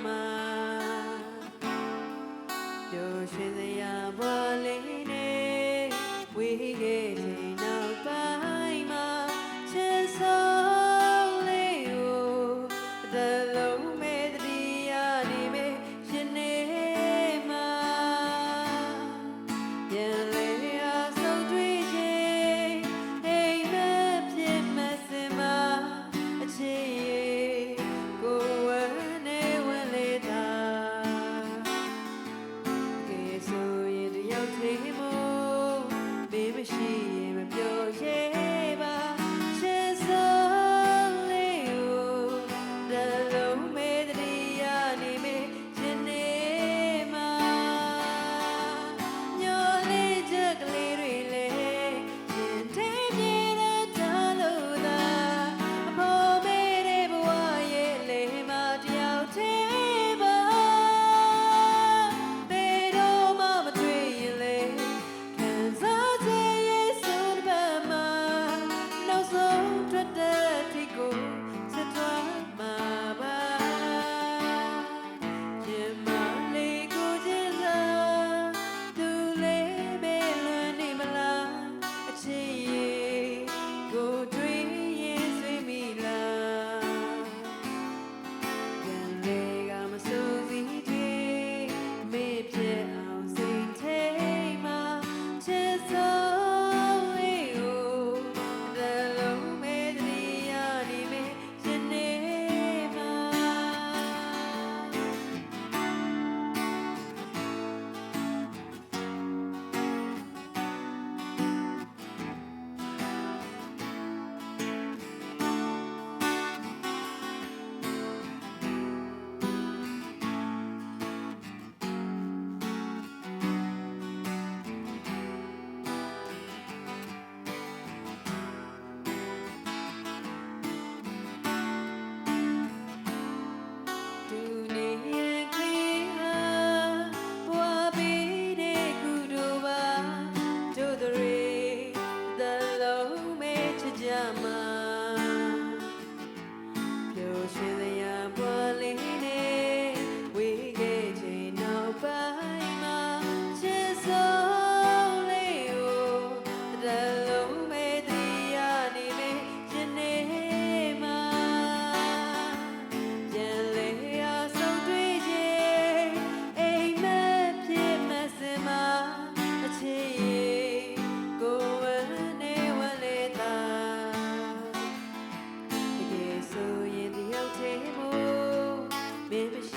မှာပျော်ရွှင်စရာဘဝလေးနဲ့ဝေးခဲ့ချိန်နောက်ပိုင်းမှာချစ်ဆုံးလေးကိုအသက်လုံးမဲ့တည်းရနေမယ်ရှင်နေမှာပြန်လေအားဆုံးတွေ့ချိန်အိမ်မက်ဖြစ်မစင်မှာအချစ်ရဲ့ကိုယ်ဝမ်းနေဝင်လေတာကဲဆိုရင်တယောက်တည်းမို့ဘေးမရှိရင်မပြောရဲပါချစ်ဆုံးလေးကိုတလုံးမဲ့တည်းရနေမယ်ရှင်နေမှာညော်လေးချက်ကလေးတွေလေရှင်တဲ့ပြေတဲ့ထားလို့သာအဖို့မဲတဲ့ဘဝရဲ့လေမှာတယောက်တည်းပါဘယ်တော့မှမတွေ့ရင်လေခံစားချက်ရဲ့ဆုံးတစ်ပတ်မှာနောက်ဆုံးထွက်တဲ့ထိကိုဆက်သွားမှာပါရင်မလေးကိုချစ်စားသူလေးပဲလွန်နေမလားအချစ်ရဲ့ကိုတွေ့ရင်ဆွေးမိလားပြန်လေကမစိုးစီတွေမေ့ပြတ်အောင်စိတ်ထဲမှာချစ်ဆုံးလေးကိုတလုံးမဲ့တည်းရနေမယ်ရှင်နေမှာသူနေရဲ့ကလေးဟာဘွားပေးတဲ့ကုသိုလ်ပါတို့တွေတလုံးမဲ့ချစ်ကြမှာပျော်ရွှင်စရာဘဝလေးနဲ့ဝေးခဲ့ချိန်နောက်ပိုင်းမှာချစ်ဆုံးလေးကိုတလုံးမဲ့တည်းရနေမယ်ရှင်နေမှာပြန်လေအားဆုံးတွေ့ချိန်အိမ်မက်ဖြစ်မစင်မှာအချစ်ရဲ့ကိုယ်ဝမ်းနေဝင်လေတာတကယ်ဆိုရင်တယောက်တည်းမို့မင်းမရှိ